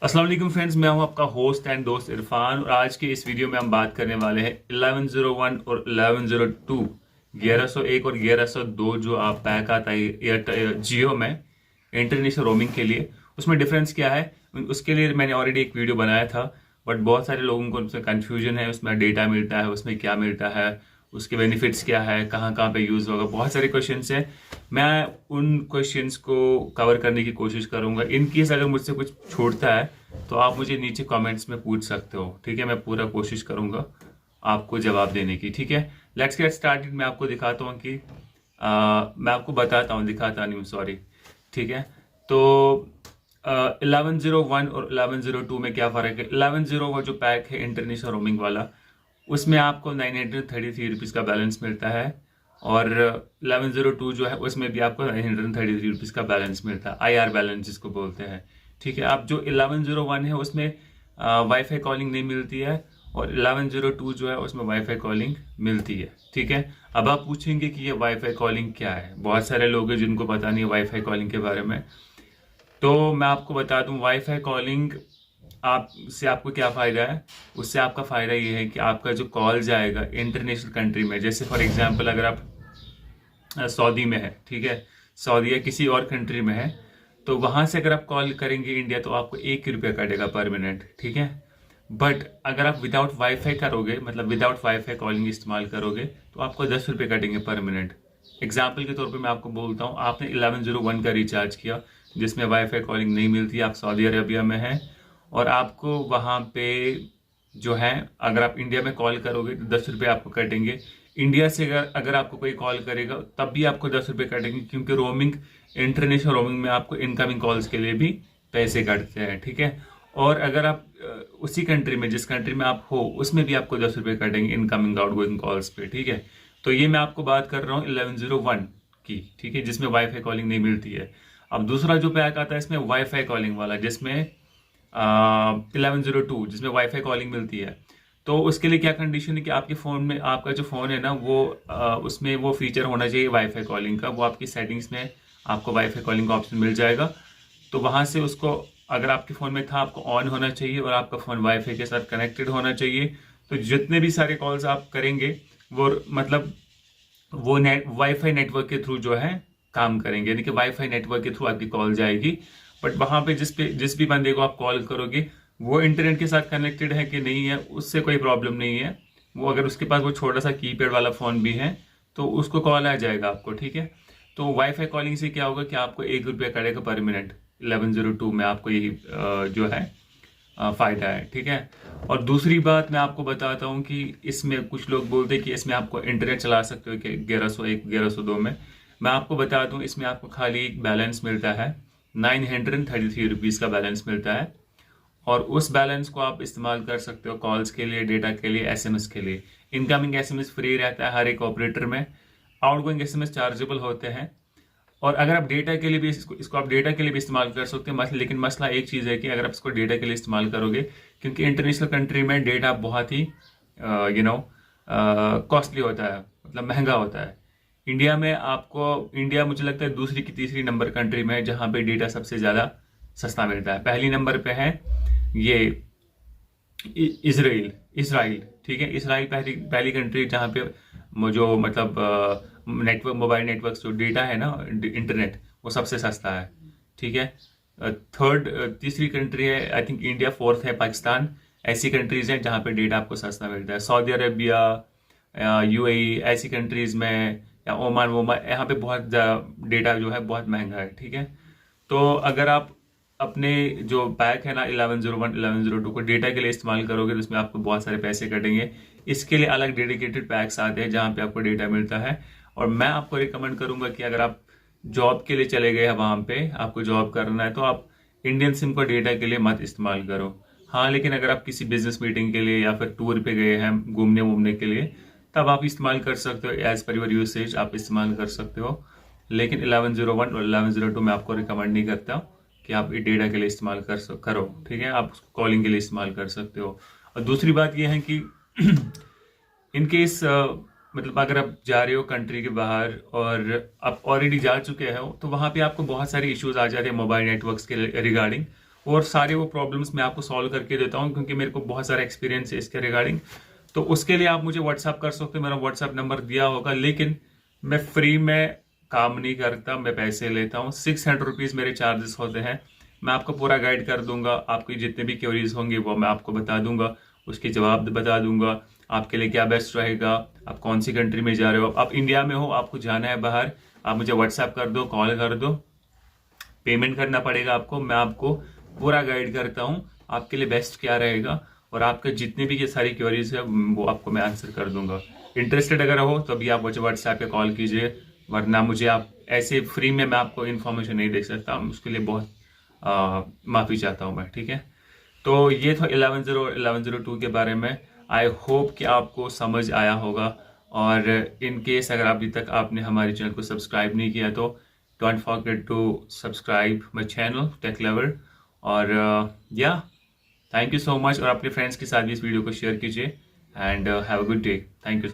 अस्सलाम वालेकुम फ्रेंड्स, मैं हूं आपका होस्ट एंड दोस्त इरफान और आज के इस वीडियो में हम बात करने वाले हैं 1101 और 1102 1101 और 1102 जो आप पैक आता है एयरटेल जियो में इंटरनेशनल रोमिंग के लिए। उसमें डिफरेंस क्या है उसके लिए मैंने ऑलरेडी एक वीडियो बनाया था, बट बहुत सारे लोगों को उसमें कन्फ्यूजन है। उसमें डेटा मिलता है, उसमें क्या मिलता है, उसके बेनिफिट्स क्या है, कहाँ कहाँ पे यूज़ होगा, बहुत सारे क्वेश्चंस हैं। मैं उन क्वेश्चंस को कवर करने की कोशिश करूंगा। इन केस अगर मुझसे कुछ छूटता है तो आप मुझे नीचे कमेंट्स में पूछ सकते हो, ठीक है। मैं पूरा कोशिश करूंगा आपको जवाब देने की, ठीक है। Let's get started. मैं आपको दिखाता हूँ कि मैं आपको बताता हूँ, दिखाता नहीं हूँ, सॉरी, ठीक है। तो 1101 और 1102 में क्या फ़र्क है। 1101 जो पैक है इंटरनेशनल रोमिंग वाला, उसमें आपको 933 रुपीज़ का बैलेंस मिलता है और 1102 जो है उसमें भी आपको 933 रुपीज़ का बैलेंस मिलता है, IR बैलेंस जिसको बोलते हैं, ठीक है। अब जो 1101 है उसमें वाईफाई कॉलिंग नहीं मिलती है और 1102 जो है उसमें वाईफाई कॉलिंग मिलती है, ठीक है। अब आप पूछेंगे कि ये वाईफाई कॉलिंग क्या है। बहुत सारे लोग हैं जिनको पता नहीं है वाईफाई कॉलिंग के बारे में, तो मैं आपको बता दूं वाईफाई कॉलिंग आपसे आपको क्या फ़ायदा है। उससे आपका फ़ायदा ये है कि आपका जो कॉल जाएगा इंटरनेशनल कंट्री में, जैसे फॉर एग्जांपल अगर आप सऊदी में है, ठीक है, सऊदी या किसी और कंट्री में है, तो वहाँ से अगर आप कॉल करेंगे इंडिया तो आपको 1 रुपया कटेगा पर मिनट, ठीक है। बट अगर आप विदाउट वाईफाई करोगे, मतलब विदाउट वाईफाई कॉलिंग इस्तेमाल करोगे, तो आपको 10 रुपये कटेंगे पर मिनट। एग्जाम्पल के तौर पे मैं आपको बोलता हूँ, आपने 1101 का रिचार्ज किया जिसमें वाईफाई कॉलिंग नहीं मिलती, आप सऊदी अरेबिया में हैं और आपको वहाँ पे जो है अगर आप इंडिया में कॉल करोगे तो 10 रुपये आपको कटेंगे। इंडिया से अगर आपको कोई कॉल करेगा तब भी आपको 10 रुपये कटेंगे, क्योंकि रोमिंग, इंटरनेशनल रोमिंग में आपको इनकमिंग कॉल्स के लिए भी पैसे कटते हैं, ठीक है। और अगर आप उसी कंट्री में, जिस कंट्री में आप हो, उसमें भी आपको 10 रुपये कटेंगे इनकमिंग आउटगोइंग कॉल्स पे, ठीक है। तो ये मैं आपको बात कर रहा हूँ 1101 की, ठीक है, जिसमें वाईफाई कॉलिंग नहीं मिलती है। अब दूसरा जो पैक आता है इसमें वाईफाई कॉलिंग वाला, जिसमें 1102 जिसमें वाईफाई कॉलिंग मिलती है। तो उसके लिए क्या कंडीशन है कि आपके फ़ोन में, आपका जो फ़ोन है ना वो उसमें वो फीचर होना चाहिए वाईफाई कॉलिंग का। वो आपकी सेटिंग्स में आपको वाईफाई कॉलिंग का ऑप्शन मिल जाएगा, तो वहाँ से उसको, अगर आपके फ़ोन में था, आपको ऑन होना चाहिए और आपका फ़ोन वाईफाई के साथ कनेक्टेड होना चाहिए। तो जितने भी सारे कॉल्स आप करेंगे वो मतलब वो वाईफाई नेटवर्क के थ्रू जो है काम करेंगे, यानी कि वाईफाई नेटवर्क के थ्रू आपकी कॉल जाएगी। बट वहाँ पे जिस भी बंदे को आप कॉल करोगे वो इंटरनेट के साथ कनेक्टेड है कि नहीं है, उससे कोई प्रॉब्लम नहीं है। वो अगर उसके पास वो छोटा सा कीपैड वाला फ़ोन भी है तो उसको कॉल आ जाएगा आपको, ठीक है। तो वाईफाई कॉलिंग से क्या होगा कि आपको 1 रुपया कटेगा पर मिनट। 1102 में आपको यही जो है फ़ायदा है, ठीक है। और दूसरी बात मैं आपको बताता हूँ कि इसमें कुछ लोग बोलते हैं कि इसमें आपको इंटरनेट चला सकते हो कि 1101 1102 में। मैं आपको बता दूँ इसमें आपको खाली एक बैलेंस मिलता है, 933 रुपीज़ का बैलेंस मिलता है और उस बैलेंस को आप इस्तेमाल कर सकते हो कॉल्स के लिए, डेटा के लिए, एसएमएस के लिए। इनकमिंग एसएमएस फ्री रहता है हर एक ऑपरेटर में, आउटगोइंग एसएमएस चार्जेबल होते हैं। और अगर आप डेटा के लिए भी इसको आप डेटा के लिए भी इस्तेमाल कर सकते हैं, लेकिन मसला एक चीज़ है कि अगर आप इसको डेटा के लिए इस्तेमाल करोगे, क्योंकि इंटरनेशनल कंट्री में डेटा बहुत ही कॉस्टली होता है, मतलब महंगा होता है। इंडिया में आपको, इंडिया मुझे लगता है दूसरी की तीसरी नंबर कंट्री में है जहाँ पे डेटा सबसे ज़्यादा सस्ता मिलता है। पहली नंबर पे है ये इसराइल इसराइल ठीक है। इसराइल पहली पहली कंट्री जहाँ पे जो मतलब नेटवर्क, मोबाइल नेटवर्क जो डेटा है ना, इंटरनेट, वो सबसे सस्ता है, ठीक है। थर्ड, तीसरी कंट्री है आई थिंक इंडिया, फोर्थ है पाकिस्तान। ऐसी कंट्रीज हैं जहाँ पे डेटा आपको सस्ता मिलता है। सऊदी अरेबिया, यूएई, ऐसी कंट्रीज में, या ओमान वोमान, यहाँ पे बहुत डेटा जो है बहुत महंगा है, ठीक है। तो अगर आप अपने जो पैक है ना 1101 1102 को डेटा के लिए इस्तेमाल करोगे तो उसमें आपको बहुत सारे पैसे कटेंगे। इसके लिए अलग डेडिकेटेड पैक्स आते हैं जहाँ पे आपको डेटा मिलता है। और मैं आपको रिकमेंड करूंगा कि अगर आप जॉब के लिए चले गए हैं, वहाँ पे आपको जॉब करना है, तो आप इंडियन सिम को डेटा के लिए मत इस्तेमाल करो। हाँ, लेकिन अगर आप किसी बिजनेस मीटिंग के लिए या फिर टूर पे गए हैं घूमने वूमने के लिए, तब आप इस्तेमाल कर सकते हो, एज पर योर यूसेज आप इस्तेमाल कर सकते हो। लेकिन 1101 और 1102 में आपको रिकमेंड नहीं करता कि आप ये डेटा के लिए इस्तेमाल करो, ठीक है। आप उसको कॉलिंग के लिए इस्तेमाल कर सकते हो। और दूसरी बात यह है कि इन केस मतलब अगर आप जा रहे हो कंट्री के बाहर और आप ऑलरेडी जा चुके हो, तो वहाँ पे आपको बहुत सारे इश्यूज आ जाते हैं मोबाइल नेटवर्क्स के रिगार्डिंग। और सारे वो प्रॉब्लम्स मैं आपको सॉल्व करके देता हूँ, क्योंकि मेरे को बहुत सारा एक्सपीरियंस है इसके रिगार्डिंग। तो उसके लिए आप मुझे व्हाट्सअप कर सकते हो, मेरा व्हाट्सअप नंबर दिया होगा। लेकिन मैं फ्री में काम नहीं करता, मैं पैसे लेता हूँ। 600 रुपीज़ मेरे चार्जेस होते हैं। मैं आपको पूरा गाइड कर दूंगा, आपकी जितने भी क्वेरीज होंगी वो मैं आपको बता दूंगा, उसके जवाब बता दूंगा, आपके लिए क्या बेस्ट रहेगा, आप कौन सी कंट्री में जा रहे हो, आप इंडिया में हो, आपको जाना है बाहर, आप मुझे व्हाट्सएप कर दो, कॉल कर दो, पेमेंट करना पड़ेगा आपको, मैं आपको पूरा गाइड करता हूँ आपके लिए बेस्ट क्या रहेगा, और आपके जितने भी ये सारी क्वेरीज है वो आपको मैं आंसर कर दूंगा। इंटरेस्टेड अगर हो तो अभी आप मुझे व्हाट्सएप पे कॉल कीजिए, वरना मुझे आप ऐसे फ्री में मैं आपको इन्फॉर्मेशन नहीं दे सकता, उसके लिए बहुत माफ़ी चाहता हूँ मैं, ठीक है। तो ये था 1102 के बारे में। आई होप कि आपको समझ आया होगा, और इन केस अगर अभी तक आपने हमारे चैनल को सब्सक्राइब नहीं किया तो don't forget to subscribe my channel tech lover. और या थैंक यू सो मच, और अपने फ्रेंड्स के साथ भी इस वीडियो को शेयर कीजिए, and have a good day. Thank you.